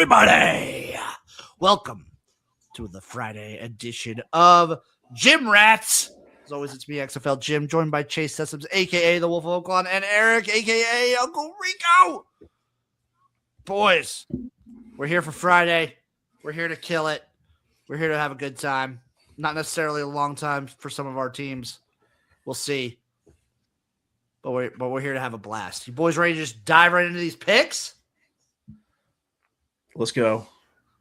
everybody. Welcome to the Friday edition of Jim Rats. As always, it's me, XFL Jim, joined by Chase Sessoms, a.k.a. the Wolf of Oaklawn, and Erik, a.k.a. Uncle Rico. Boys, we're here for Friday. We're here to kill it. We're here to have a good time. Not necessarily a long time for some of our teams. We'll see. But we're here to have a blast. You boys ready to just dive right into these picks? Let's go.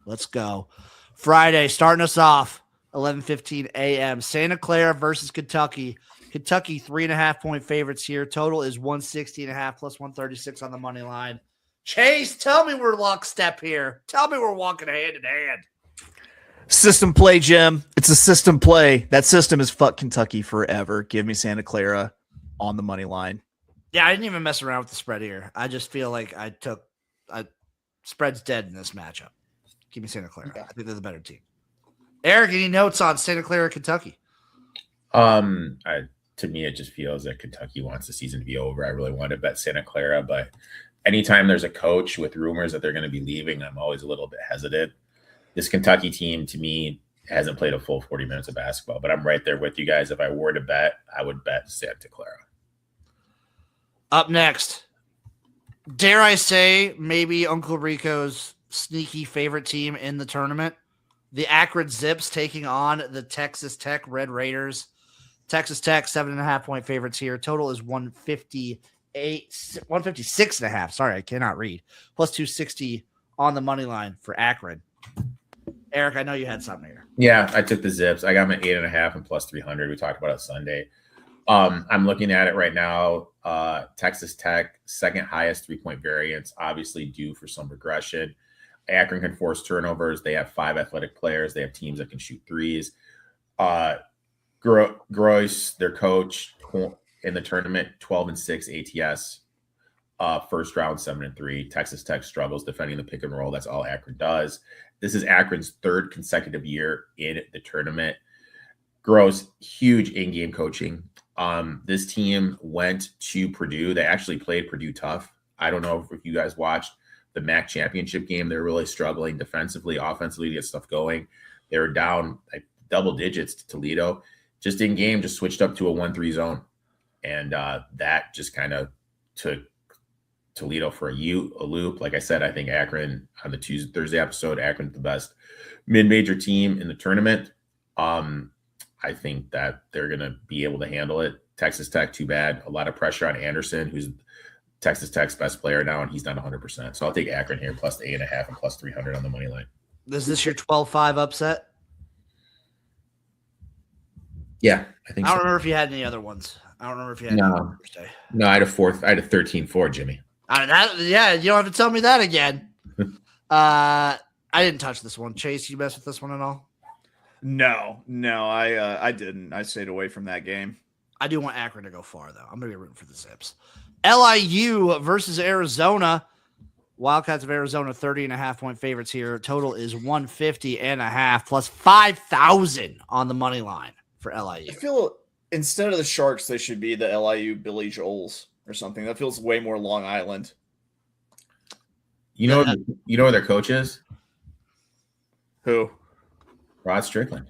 Let's go. Friday, starting us off, 11:15 a.m. Santa Clara versus Kentucky. Kentucky, 3.5-point favorites here. Total is 160.5 plus 136 on the money line. Chase, tell me we're lockstep here. Tell me we're walking hand in hand. System play, Jim. It's a system play. That system is fuck Kentucky forever. Give me Santa Clara on the money line. Yeah, I didn't even mess around with the spread here. I just feel like spread's dead in this matchup. Give me Santa Clara. Okay. I think they're the better team. Erik, any notes on Santa Clara, Kentucky? To me, it just feels that Kentucky wants the season to be over. I really want to bet Santa Clara, but anytime there's a coach with rumors that they're going to be leaving, I'm always a little bit hesitant. This Kentucky team, to me, hasn't played a full 40 minutes of basketball, but I'm right there with you guys. If I were to bet, I would bet Santa Clara. Up next, dare I say, maybe Uncle Rico's sneaky favorite team in the tournament, the Akron Zips taking on the Texas Tech Red Raiders. Texas Tech, 7.5-point favorites here. Total is 156.5. Sorry, I cannot read. Plus 260 on the money line for Akron. Erik, I know you had something here. Yeah, I took the Zips. I got them at 8.5 and plus 300. We talked about it Sunday. I'm looking at it right now. Texas Tech, second highest 3-point variance, obviously due for some regression. Akron can force turnovers. They have 5 athletic players. They have teams that can shoot threes. Gross, their coach in the tournament, 12-6 ATS. First round, 7-3. Texas Tech struggles defending the pick and roll. That's all Akron does. This is Akron's third consecutive year in the tournament. Gross, huge in-game coaching. This team went to Purdue. They actually played Purdue tough. I don't know if you guys watched the MAC championship game. They're really struggling defensively, offensively to get stuff going. They were down like double digits to Toledo. Just in game, just switched up to a 1-3 zone. And that just kind of took Toledo for a loop. Like I said, I think Akron on the Thursday episode, Akron's the best mid-major team in the tournament. I think that they're going to be able to handle it. Texas Tech, too bad. A lot of pressure on Anderson, who's Texas Tech's best player now, and he's not 100%. So I'll take Akron here, plus the 8.5 and plus 300 on the money line. Is this your 12-5 upset? Yeah, I think so. I don't remember if you had any other ones. I don't remember if you had any on Thursday. No, I had a 13-4, Jimmy. You don't have to tell me that again. I didn't touch this one. Chase, you mess with this one at all? No, I didn't. I stayed away from that game. I do want Akron to go far, though. I'm going to be rooting for the Zips. LIU versus Arizona. Wildcats of Arizona, 30.5-point favorites here. Total is 150.5 plus 5,000 on the money line for LIU. I feel instead of the Sharks, they should be the LIU Billy Joels or something. That feels way more Long Island. You know where their coach is? Who? Rod Strickland.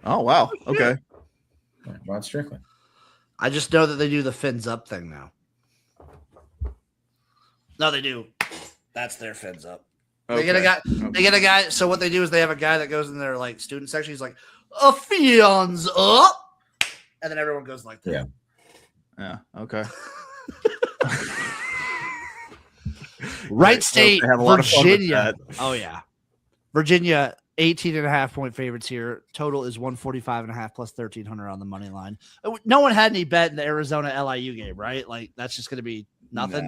Oh, wow. Okay. Yeah, Rod Strickland. I just know that they do the fins up thing now. No, they do. That's their fins up. Okay. They get a guy. So what they do is they have a guy that goes in their like student section. He's like, a fins up. And then everyone goes like that. Yeah. Okay. Wright State, Virginia. Oh, yeah. Virginia, 18.5-point favorites here. Total is 145.5 plus 1,300 on the money line. No one had any bet in the Arizona LIU game, right? Like, that's just going to be nothing?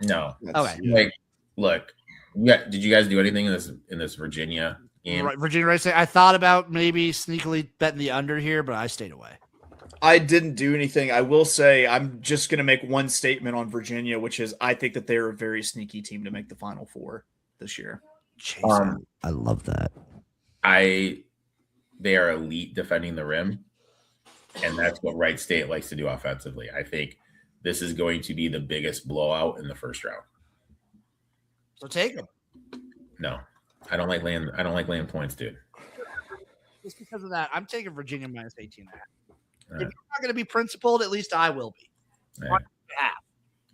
No. Okay. Like, look, did you guys do anything in this Virginia game? Right, Virginia, Wright State. I thought about maybe sneakily betting the under here, but I stayed away. I didn't do anything. I will say I'm just going to make one statement on Virginia, which is I think that they're a very sneaky team to make the Final Four this year. I love that. They are elite defending the rim, and that's what Wright State likes to do offensively. I think this is going to be the biggest blowout in the first round. So take them. No, I don't like laying points, dude. Just because of that, I'm taking Virginia minus 18.5. All If right. you're not going to be principled, at least I will be. All right.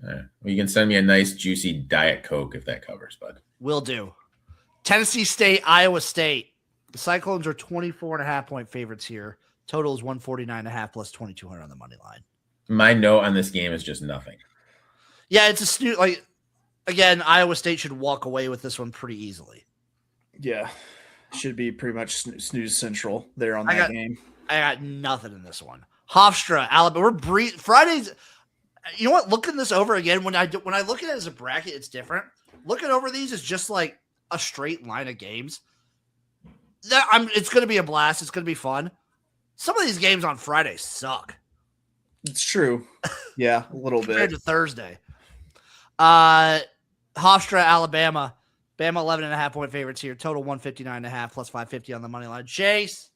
All right. Well, you can send me a nice juicy Diet Coke if that covers, bud. Will do. Tennessee State, Iowa State. The Cyclones are 24.5-point favorites here. Total is 149.5 plus 2,200 on the money line. My note on this game is just nothing. Yeah, it's a snooze. Like, again, Iowa State should walk away with this one pretty easily. Yeah. Should be pretty much snooze central there on that game. I got nothing in this one. Hofstra, Alabama. Fridays. You know what? Looking this over again, when I look at it as a bracket, it's different. Looking over these is just like a straight line of games. It's going to be a blast. It's going to be fun. Some of these games on Friday suck. It's true. Yeah, a little bit. Compared to Thursday. Hofstra, Alabama. Bama 11.5-point favorites here. Total 159.5 plus 550 on the money line. Chase,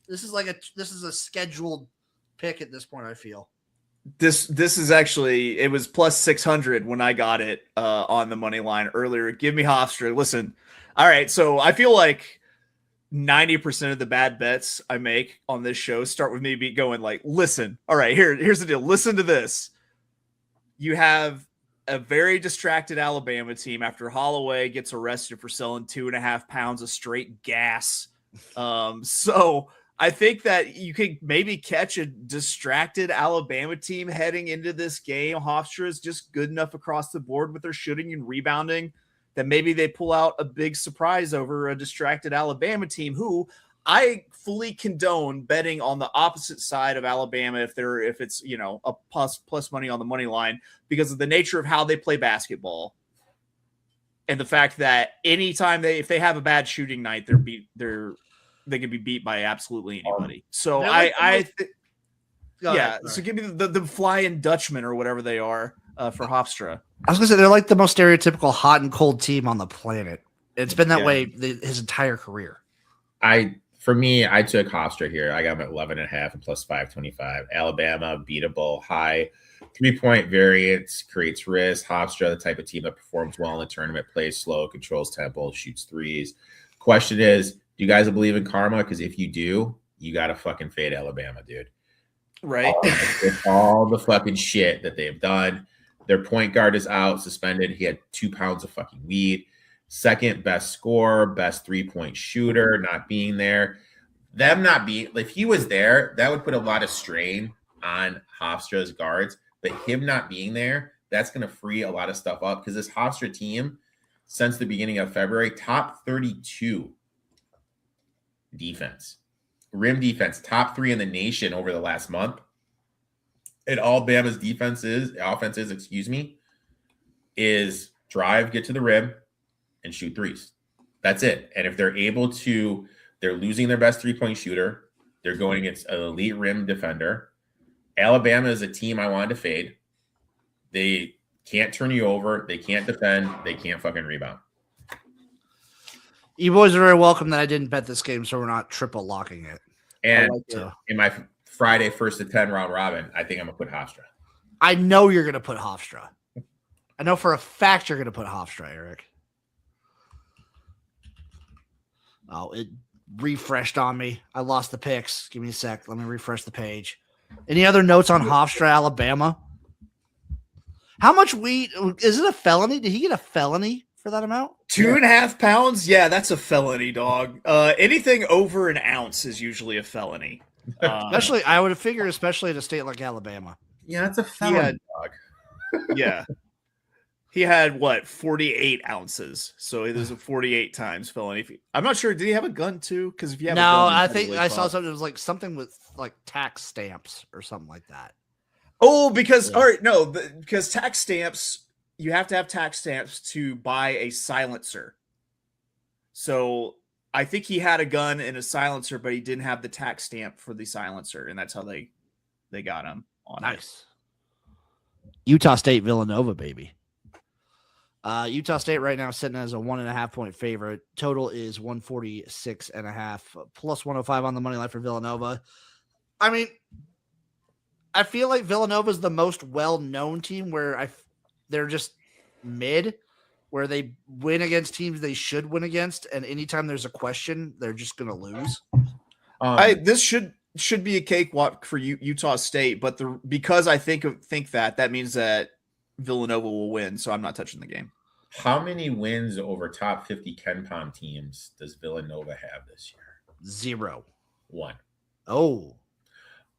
this is a scheduled pick at this point, I feel. This is actually, it was plus 600 when I got it on the money line earlier. Give me Hofstra. Listen, all right, so I feel like 90% of the bad bets I make on this show start with me going like, listen, all right, here's the deal. Listen to this. You have a very distracted Alabama team after Holloway gets arrested for selling 2.5 pounds of straight gas. So I think that you could maybe catch a distracted Alabama team heading into this game. Hofstra is just good enough across the board with their shooting and rebounding that maybe they pull out a big surprise over a distracted Alabama team who I fully condone betting on the opposite side of Alabama if it's, you know, a plus money on the money line because of the nature of how they play basketball. And the fact that anytime if they have a bad shooting night, they can be beat by absolutely anybody. So so give me the Flying Dutchman or whatever they are for Hofstra. I was gonna say they're like the most stereotypical hot and cold team on the planet. It's been that way his entire career. For me, I took Hofstra here. I got him at 11.5 and plus 525. Alabama, beatable, high 3-point variance, creates risk. Hofstra, the type of team that performs well in the tournament, plays slow, controls tempo, shoots threes. Question is, do you guys believe in karma? Because if you do, you got to fucking fade Alabama, dude. Right. All the fucking shit that they've done. Their point guard is out, suspended. He had 2 pounds of fucking weed. Second best scorer, best 3-point shooter, not being there. Them not being, if he was there, that would put a lot of strain on Hofstra's guards. But him not being there, that's going to free a lot of stuff up because this Hofstra team, since the beginning of February, top 32 defense, rim defense, top 3 in the nation over the last month. And all Bama's offense is drive, get to the rim, and shoot threes. That's it. And if they're losing their best 3-point shooter. They're going against an elite rim defender. Alabama is a team I wanted to fade. They can't turn you over. They can't defend. They can't fucking rebound. You boys are very welcome that I didn't bet this game, so we're not triple locking it. And in my Friday 1st to 10 round robin, I think I'm going to put Hofstra. I know you're going to put Hofstra. I know for a fact you're going to put Hofstra, Erik. Oh, it refreshed on me. I lost the picks. Give me a sec. Let me refresh the page. Any other notes on Hofstra, Alabama? How much weed? Is it a felony? Did he get a felony for that amount? 2.5 pounds? Yeah, that's a felony, dog. Anything over an ounce is usually a felony. Especially, I would have figured, especially in a state like Alabama. Yeah, that's a felony, dog. Yeah. He had 48 ounces, so it was a 48 times felony. I'm not sure. Did he have a gun too? Because if you have a gun, I think I saw something. It was like something with like tax stamps or something like that. Oh, because all right, no, because tax stamps, you have to have tax stamps to buy a silencer. So I think he had a gun and a silencer, but he didn't have the tax stamp for the silencer, and that's how they got him on. Nice. Utah State, Villanova, baby. Utah State right now sitting as a 1.5 point favorite. Total is 146.5 plus 105 on the money line for Villanova. I mean, I feel like Villanova is the most well-known team where they're just mid. where they win against teams they should win against, and anytime there's a question, they're just going to lose. This should be a cakewalk for Utah State, but because I think that means that Villanova will win, so I'm not touching the game. How many wins over top 50 KenPom teams does Villanova have this year? 0. 1. Oh.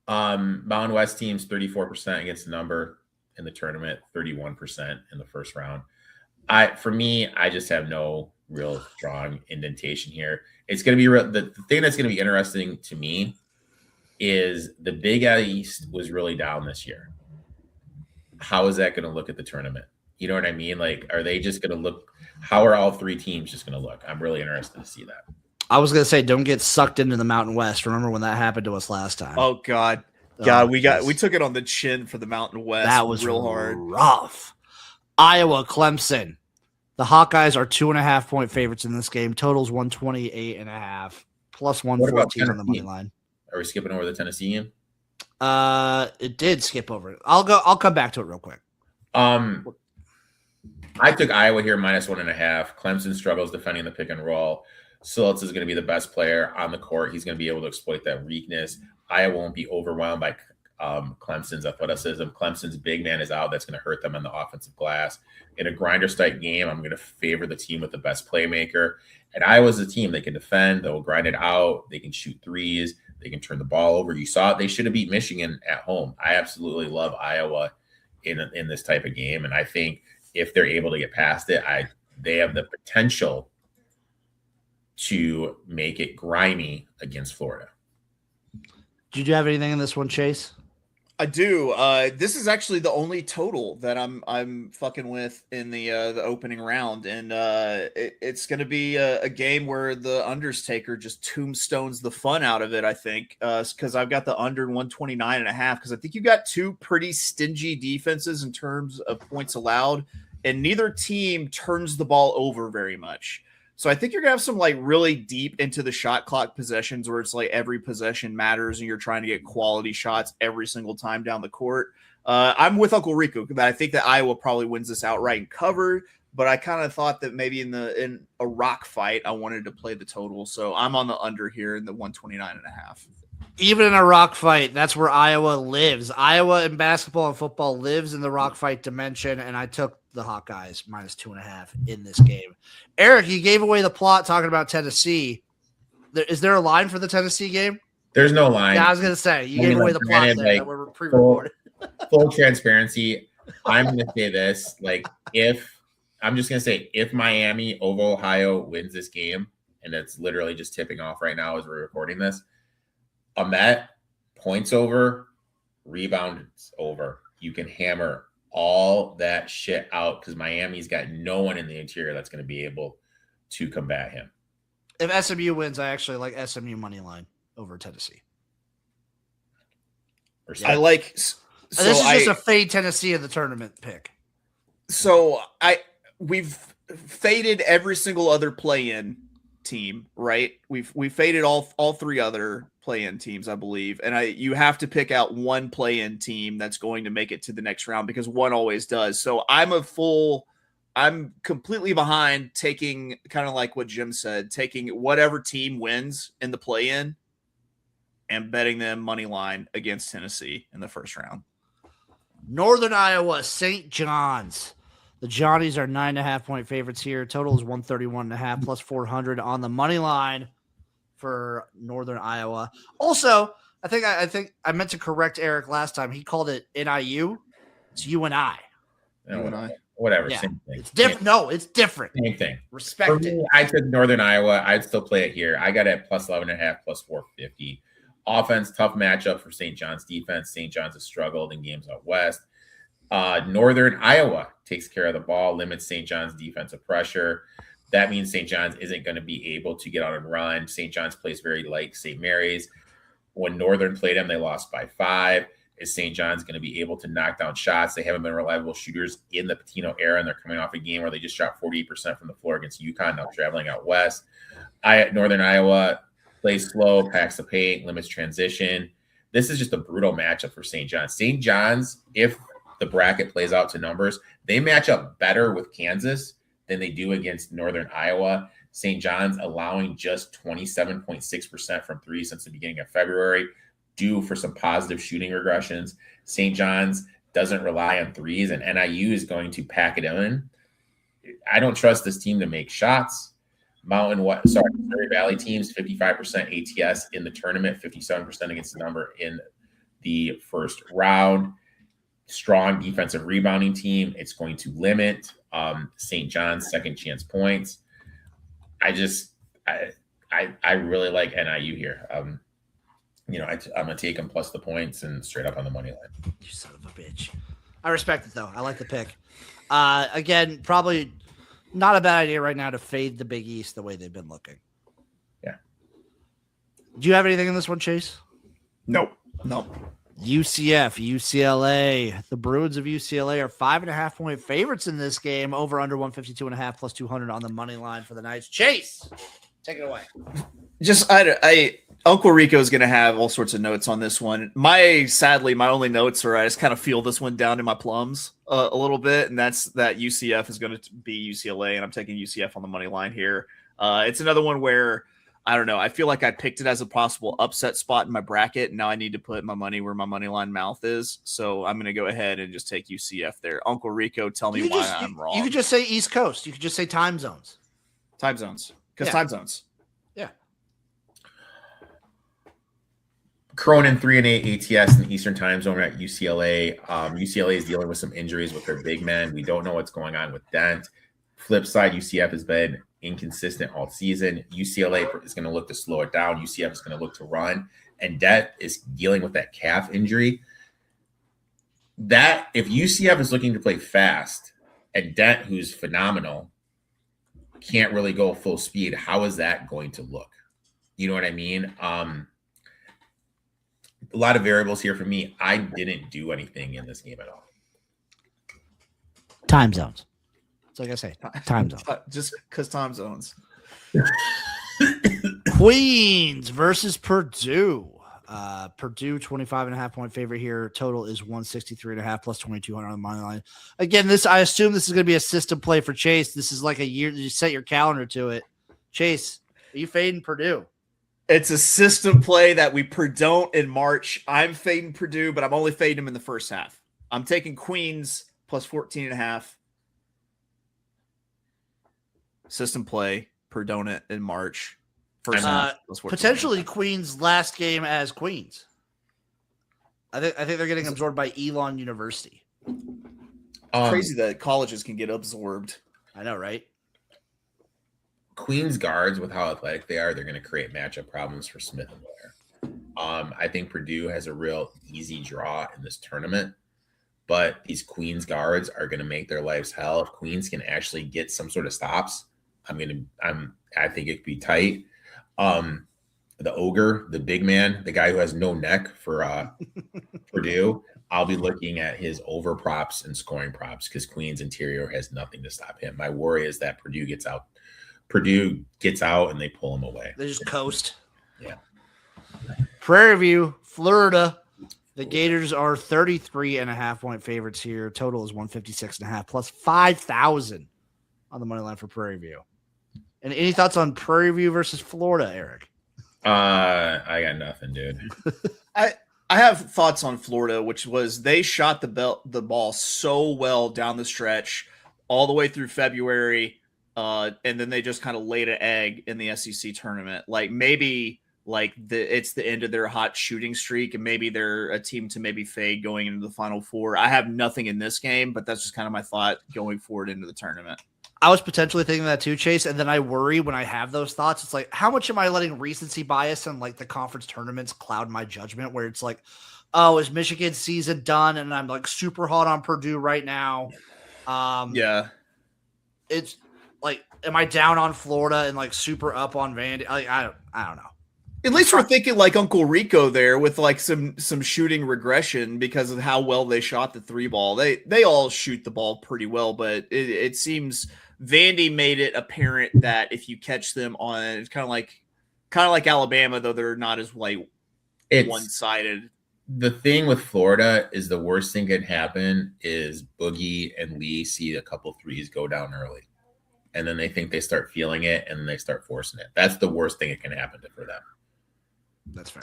Mountain West teams 34% against the number in the tournament, 31% in the first round. For me, I just have no real strong indentation here. It's going to be the thing that's going to be interesting to me is the Big East was really down this year. How is that going to look at the tournament? You know what I mean? Like, are they just going to look? How are all three teams just going to look? I'm really interested to see that. I was going to say, don't get sucked into the Mountain West. Remember when that happened to us last time? Oh God, we took it on the chin for the Mountain West. That was real hard, rough. Iowa, Clemson. The Hawkeyes are 2.5-point favorites in this game. Totals 128.5 plus 114 on the money line. Are we skipping over the Tennessee game? It did skip over it. I'll come back to it real quick. I took Iowa here -1.5. Clemson struggles defending the pick and roll. Silitz is going to be the best player on the court. He's going to be able to exploit that weakness. Iowa won't be overwhelmed by Clemson's athleticism. Clemson's big man is out. That's going to hurt them on the offensive glass. In a grinder-type game, I'm going to favor the team with the best playmaker. And Iowa's a team. They can defend. They'll grind it out. They can shoot threes. They can turn the ball over. You saw it. They should have beat Michigan at home. I absolutely love Iowa in this type of game. And I think if they're able to get past it, they have the potential to make it grimy against Florida. Did you have anything in this one, Chase? I do. This is actually the only total that I'm fucking with in the opening round, and it's going to be a game where the Undertaker just tombstones the fun out of it. I think because I've got the under 129.5 because I think you got two pretty stingy defenses in terms of points allowed, and neither team turns the ball over very much. So I think you're going to have some like really deep into the shot clock possessions where it's like every possession matters and you're trying to get quality shots every single time down the court. I'm with Uncle Rico. I think that Iowa probably wins this outright and cover, but I kind of thought that maybe in a rock fight, I wanted to play the total. So I'm on the under here in the 129.5. Even in a rock fight, that's where Iowa lives. Iowa in basketball and football lives in the rock fight dimension, and I took the Hawkeyes -2.5 in this game. Erik, you gave away the plot talking about Tennessee. Is there a line for the Tennessee game? There's no line. Yeah, I was going to say, you gave away the plot there that we're pre-recorded. Full transparency, I'm going to say this. Like, if Miami over Ohio wins this game, and it's literally just tipping off right now as we're recording this, Met points over, rebounds over. You can hammer all that shit out because Miami's got no one in the interior that's going to be able to combat him. If SMU wins, I actually like SMU money line over Tennessee. I like. So this is just a fade Tennessee in the tournament pick. So we've faded every single other play-in team, right? We've faded all three other play-in teams, I believe, and you have to pick out one play-in team that's going to make it to the next round because one always does. So I'm completely behind taking, kind of like what Jim said, taking whatever team wins in the play-in and betting them money line against Tennessee in the first round. Northern Iowa, St. John's. The Johnnies are 9.5-point favorites here. Total is 131.5 plus 400 on the money line for Northern Iowa. Also, I think I meant to correct Erik last time. He called it NIU. It's UNI. Whatever. Yeah. Same thing. It's different. No, it's different. Same thing. Respect For it. me, I took Northern Iowa. I'd still play it here. I got it at plus 11.5 plus 450. Offense, tough matchup for St. John's defense. St. John's has struggled in games out west. Northern Iowa takes care of the ball, limits St. John's defensive pressure. That means St. John's isn't going to be able to get out and run. St. John's plays very like St. Mary's. When Northern played them, they lost by 5. Is St. John's going to be able to knock down shots? They haven't been reliable shooters in the Pitino era, and they're coming off a game where they just shot 48% from the floor against UConn, now traveling out west. Northern Iowa plays slow, packs the paint, limits transition. This is just a brutal matchup for St. John's. St. John's, if the bracket plays out to numbers, they match up better with Kansas than they do against Northern Iowa. St. John's allowing just 27.6% from three since the beginning of February, due for some positive shooting regressions. St. John's doesn't rely on threes, and NIU is going to pack it in. I don't trust this team to make shots. Missouri Valley teams, 55% ATS in the tournament, 57% against the number in the first round. Strong defensive rebounding team. It's going to limit St. John's second chance points. I really like NIU here. I'm gonna take them plus the points and straight up on the money line. You son of a bitch. I respect it though. I like the pick. Again, probably not a bad idea right now to fade the Big East the way they've been looking. Yeah. Do you have anything in this one, Chase? Nope. UCF, UCLA. The Bruins of UCLA are 5.5-point favorites in this game. Over under 152.5 plus 200 on the money line for the Knights. Chase, take it away. Just Uncle Rico is going to have all sorts of notes on this one. Sadly, my only notes are I just kind of feel this one down in my plums a little bit, and that's that UCF is going to be UCLA, and I'm taking UCF on the money line here. It's another one where I don't know. I feel like I picked it as a possible upset spot in my bracket. And now I need to put my money where my money line mouth is. So I'm going to go ahead and just take UCF there. Uncle Rico, tell me why I'm wrong. You could just say East Coast. You could just say time zones. Time zones. Because time zones. Yeah. Cronin 3-8 ATS in the Eastern Time Zone at UCLA. UCLA is dealing with some injuries with their big men. We don't know what's going on with Dent. Flip side, UCF has been inconsistent all season. UCLA is going to look to slow it down. UCF is going to look to run. And Dent is dealing with that calf injury. That if UCF is looking to play fast and Dent, who's phenomenal, can't really go full speed, how is that going to look? You know what I mean? A lot of variables here for me. I didn't do anything in this game at all. Time zones. So like I say, time zones. Just because time zones. Queens versus Purdue. Purdue 25.5-point favorite here. Total is 163.5 plus 2,200 on the money line. Again, I assume this is going to be a system play for Chase. This is like a year. You set your calendar to it. Chase, are you fading Purdue? It's a system play that we don't in March. I'm fading Purdue, but I'm only fading them in the first half. I'm taking Queens plus 14.5. System play per donut in March. Potentially Queens' last game as Queens. I think they're getting absorbed by Elon University. Crazy that colleges can get absorbed. I know, right? Queens guards, with how athletic they are, they're going to create matchup problems for Smith and Blair. I think Purdue has a real easy draw in this tournament, but these Queens guards are going to make their lives hell. If Queens can actually get some sort of stops, I think it could be tight. The ogre, the big man, the guy who has no neck for Purdue, I'll be looking at his over props and scoring props because Queens interior has nothing to stop him. My worry is that Purdue gets out and they pull him away. They just coast. Yeah. Prairie View, Florida. The Gators are 33.5-point favorites here. Total is 156.5 plus 5,000 on the money line for Prairie View. And any thoughts on Prairie View versus Florida, Erik? I got nothing, dude. I have thoughts on Florida, which was they shot the ball so well down the stretch all the way through February. And then they just kind of laid an egg in the SEC tournament. Like maybe it's the end of their hot shooting streak, and maybe they're a team to maybe fade going into the Final Four. I have nothing in this game, but that's just kind of my thought going forward into the tournament. I was potentially thinking that too, Chase, and then I worry when I have those thoughts. It's like, how much am I letting recency bias and like the conference tournaments cloud my judgment? Where it's like, oh, is Michigan's season done? And I'm like super hot on Purdue right now. Yeah, it's like, am I down on Florida and like super up on Vandy? I don't know. At least we're thinking like Uncle Rico there with like some shooting regression because of how well they shot the three ball. They all shoot the ball pretty well, but it seems Vandy made it apparent that if you catch them on, it's kind of like Alabama, though they're not as one-sided. The thing with Florida is the worst thing could happen is Boogie and Lee see a couple threes go down early. and then they think they start feeling it, and then they start forcing it. That's the worst thing that can happen for them. That's fair.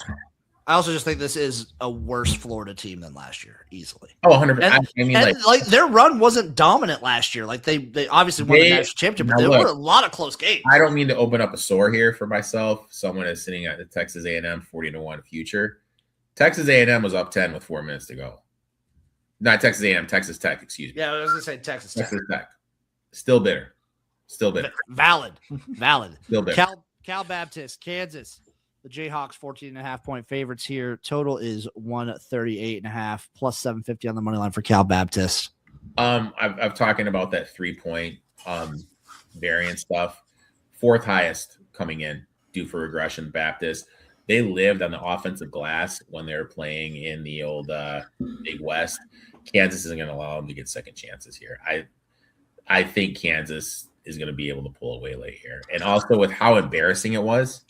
I also just think this is a worse Florida team than last year, easily. Oh, 100%. And, I mean, like their run wasn't dominant last year. Like they obviously won the national championship, but there were a lot of close games. I don't mean to open up a sore here for myself. Someone is sitting at the Texas A&M 40-1 future. Texas A&M was up 10 with 4 minutes to go. Not Texas A&M, Texas Tech, excuse me. Yeah, I was going to say Texas Tech. Texas Tech. Still bitter. Valid. Still bitter. Cal Baptist, Kansas. The Jayhawks 14.5-point favorites here. Total is 138.5 plus 750 on the money line for Cal Baptist. I've talking about that 3-point variance stuff. Fourth highest coming in due for regression. Baptist. They lived on the offensive glass when they were playing in the old Big West. Kansas isn't going to allow them to get second chances here. I think Kansas is going to be able to pull away late here, and also with how embarrassing it was.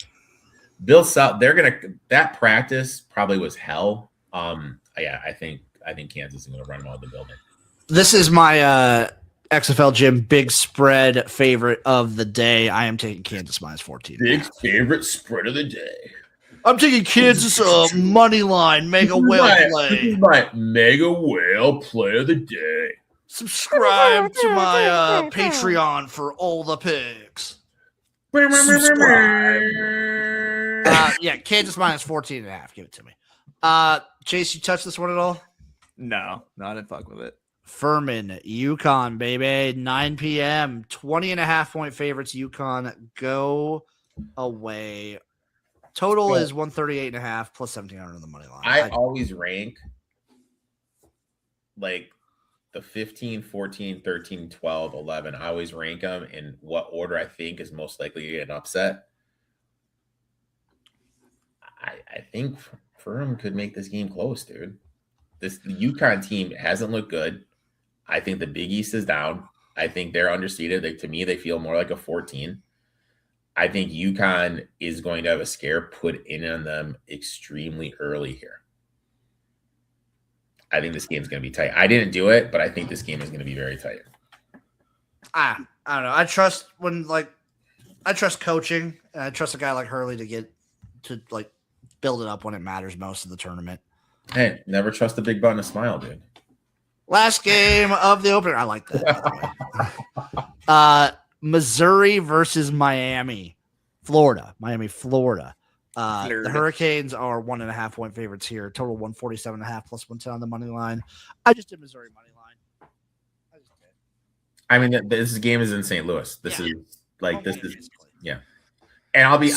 Bill Self, that practice probably was hell. I think Kansas is going to run them out of the building. This is my XFL Jim big spread favorite of the day. I am taking Kansas minus 14. Big favorite spread of the day. I'm taking Kansas money line mega whale play. My mega whale play of the day. Subscribe to my Patreon for all the picks. Yeah, Kansas minus 14.5. Give it to me. Chase, you touch this one at all? No, I didn't fuck with it. Furman, UConn, baby. 9 p.m. 20.5-point favorites. UConn go away. Total is 138.5 plus 1,700 on the money line. I always rank like the 15, 14, 13, 12, 11. I always rank them in what order I think is most likely to get an upset. I think Furman could make this game close, dude. The UConn team hasn't looked good. I think the Big East is down. I think they're underseeded. To me, they feel more like a 14. I think UConn is going to have a scare put in on them extremely early here. I think this game's going to be tight. I didn't do it, but I think this game is going to be very tight. I don't know. I trust coaching. And I trust a guy like Hurley to build it up when it matters most of the tournament. Hey, never trust a big button to smile, dude. Last game of the opener. I like that. Missouri versus Miami, Florida. The Hurricanes are 1.5-point favorites here. Total 147.5 plus 110 on the money line. I just did Missouri money line. I mean, this game is in St. Louis. This is. And I'll be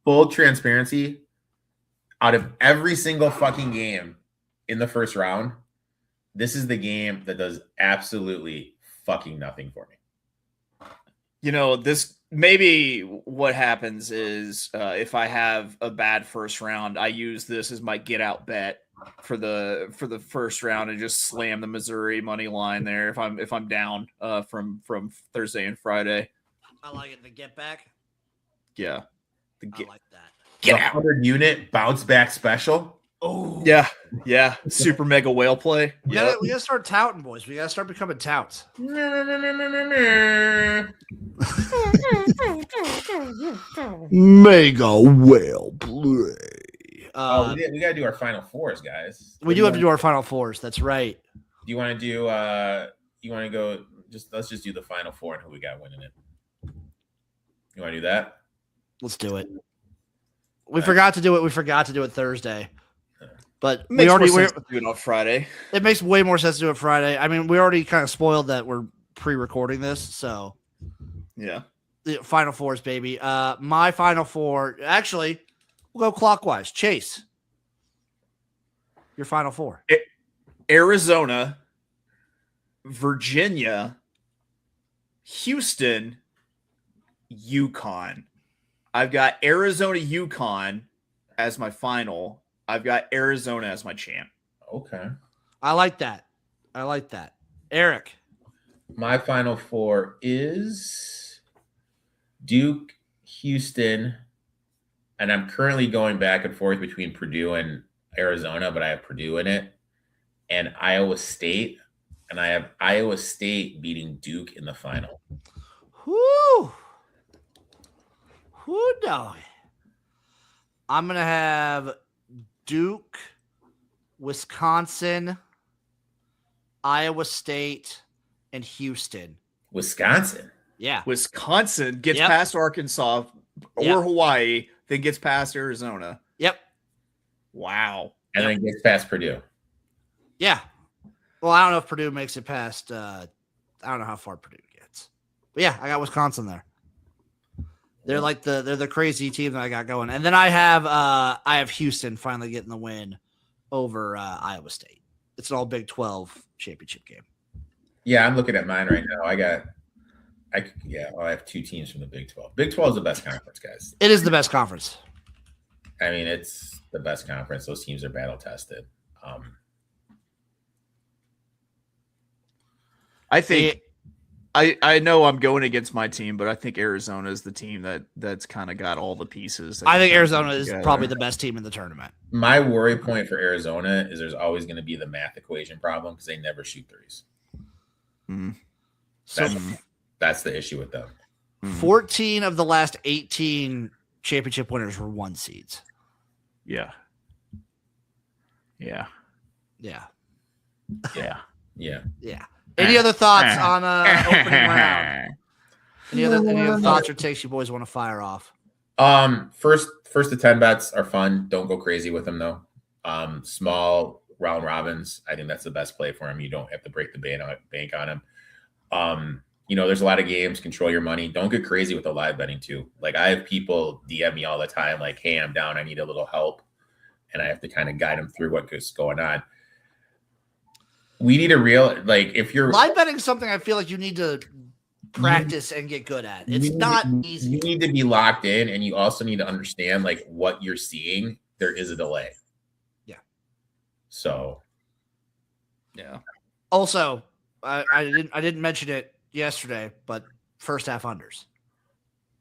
full transparency. Out of every single fucking game in the first round, this is the game that does absolutely fucking nothing for me. You know, this maybe what happens is if I have a bad first round, I use this as my get out bet for the first round and just slam the Missouri money line there if I'm down from Thursday and Friday. I like it. The get back. Yeah, I like that. Get out. 100-unit bounce back special. Oh yeah, super mega whale play. We gotta start touting, boys. We gotta start becoming touts. Mega whale play. We gotta do our final fours, guys. We do have to do our final fours. That's right. Do you want to do? You want to go? Let's just do the final four and who we got winning it. You want to do that? Let's do it. We forgot to do it. We forgot to do it Thursday, but we're do it on Friday. It makes way more sense to do it Friday. I mean, we already kind of spoiled that we're pre-recording this, so yeah. The final fours, baby. My final four. Actually, we'll go clockwise. Chase, your final four: Arizona, Virginia, Houston, UConn. I've got Arizona, UConn as my final. I've got Arizona as my champ. Okay. I like that. Erik. My final four is Duke, Houston, and I'm currently going back and forth between Purdue and Arizona, but I have Purdue in it, and Iowa State, and I have Iowa State beating Duke in the final. Whoo. Whoo, dog. I'm going to have Duke, Wisconsin, Iowa State, and Houston. Wisconsin. Yeah. Wisconsin gets past Arkansas or Hawaii, then gets past Arizona. Yep. Wow. And then gets past Purdue. Yeah. Well, I don't know if Purdue makes it past. I don't know how far Purdue gets. But yeah, I got Wisconsin there. They're like they're the crazy team that I got going. And then I have Houston finally getting the win over Iowa State. It's an all Big 12 championship game. Yeah, I'm looking at mine right now. I have two teams from the Big 12. Big 12 is the best conference, guys. It is the best conference. I mean, it's the best conference. Those teams are battle tested. I think I know I'm going against my team, but I think Arizona is the team that's kind of got all the pieces. I think Arizona is probably the best team in the tournament. My worry point for Arizona is there's always going to be the math equation problem because they never shoot threes. That's the issue with them. 14 of the last 18 championship winners were 1 seeds. Yeah. Any other thoughts on opening round? Any other thoughts or takes you boys want to fire off? First to 10 bets are fun. Don't go crazy with them though. Small round robins. I think that's the best play for them. You don't have to break the bank on them. There's a lot of games. Control your money. Don't get crazy with the live betting too. Like I have people DM me all the time, like, "Hey, I'm down. I need a little help," and I have to kind of guide them through what's going on. We need if you're live betting is something I feel like you need to practice and get good at. It's not easy. You need to be locked in, and you also need to understand like what you're seeing. There is a delay. Yeah. So. Yeah. Also, I didn't mention it yesterday, but first half unders.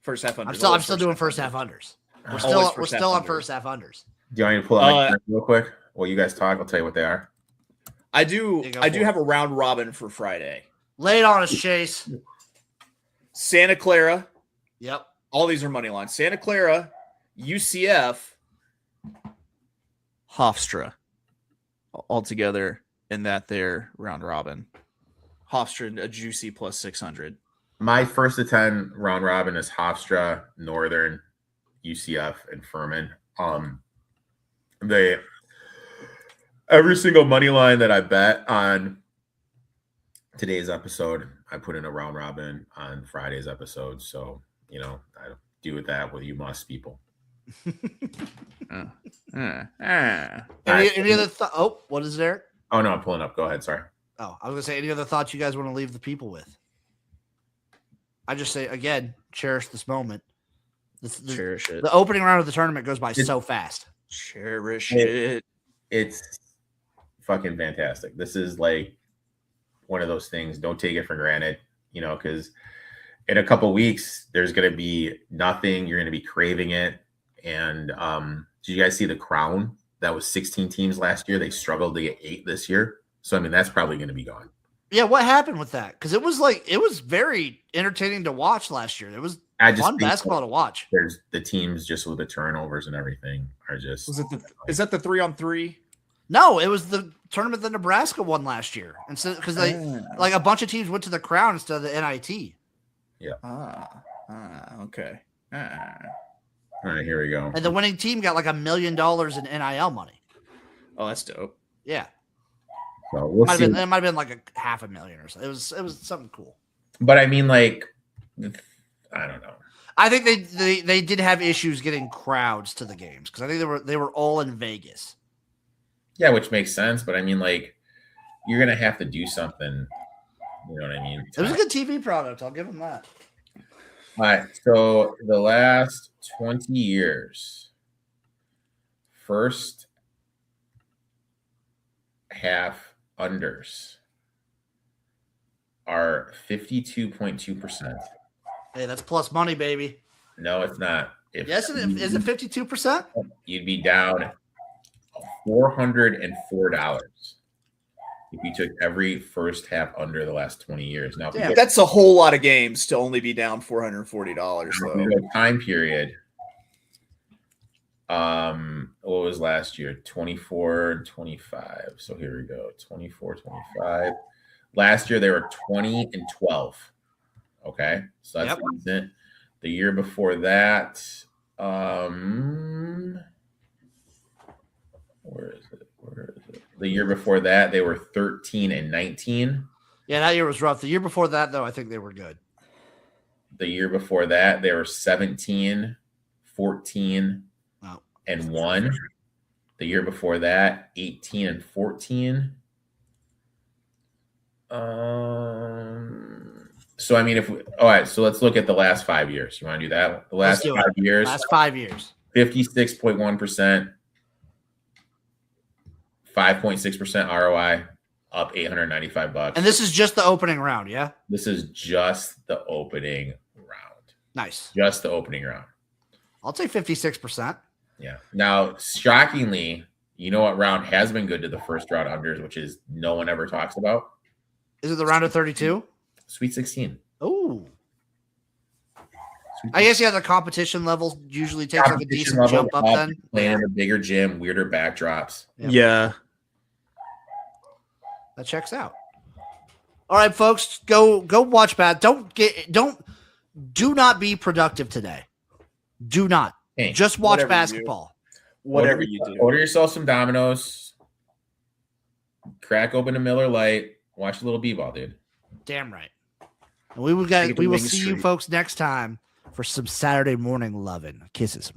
First half unders. I'm still doing first half unders. We're still on first half unders. Do you want me to pull out real quick? While you guys talk, I'll tell you what they are. I do have a round robin for Friday. Lay it on us, Chase. Santa Clara. Yep. All these are money lines. Santa Clara, UCF, Hofstra. All together in that there round robin. Hofstra, a juicy plus 600. My first to 10 round robin is Hofstra, Northern, UCF, and Furman. Every single money line that I bet on today's episode, I put in a round robin on Friday's episode. So, I do with that what you must, people. Any other thought? Oh, what is there? Oh, no, I'm pulling up. Go ahead. Sorry. Oh, I was going to say, any other thoughts you guys want to leave the people with? I just say, again, cherish this moment. Cherish it. The opening round of the tournament goes by so fast. Cherish it. It's fucking fantastic. This is like one of those things. Don't take it for granted, because in a couple weeks, there's going to be nothing. You're going to be craving it. And did you guys see the Crown? That was 16 teams last year. They struggled to get 8 this year. So, that's probably going to be gone. Yeah, what happened with that? Because it was very entertaining to watch last year. It was fun basketball to watch. There's the teams just with the turnovers and everything are just. Is that the 3-on-3? No, it was the tournament that Nebraska won last year, and so because a bunch of teams went to the Crown instead of the NIT. Yeah. Okay. All right, here we go. And the winning team got like $1 million in NIL money. Oh, that's dope. Yeah. So we'll see. It might have been like $500,000 or something. It was something cool. But I mean, I don't know. I think they did have issues getting crowds to the games because I think they were all in Vegas. Yeah, which makes sense. But I mean, you're gonna have to do something. You know what I mean? It was a good TV product. I'll give them that. All right. So the last 20 years, first half unders are 52.2%. Hey, that's plus money, baby. No, it's not. Yes, is it 52%? You'd be down $404. if you took every first half under the last 20 years. Now, if you go That's a whole lot of games to only be down $440. Though. time period. What was last year? 24 and 25. So here we go. 24, 25. Last year they were 20 and 12. Okay, so that's decent. The year before that, where is it? The year before that, they were 13 and 19. Yeah, that year was rough. The year before that, though, I think they were good. The year before that, they were 17, 14, and 1. The year before that, 18 and 14. So I mean, all right, so let's look at the last 5 years. You want to do that? The last 5 years. Last 5 years. 56.1%, 5.6% ROI, up $895. And this is just the opening round, yeah? This is just the opening round. Nice. Just the opening round. I'll take 56%. Yeah. Now, shockingly, you know what round has been good to the first round unders, which is no one ever talks about? Is it the round of 32? Sweet 16. Oh. I guess, yeah, the competition level usually takes like a decent jump up then. Playing in a bigger gym, weirder backdrops. Yep. Yeah. That checks out. All right, folks, go watch bad. Do not be productive today. Do not. Hey, just watch basketball. Whatever you do. Order yourself some Domino's. Crack open a Miller Lite. Watch a little b-ball, dude. Damn right. And we will see you folks next time for some Saturday morning loving. Kisses.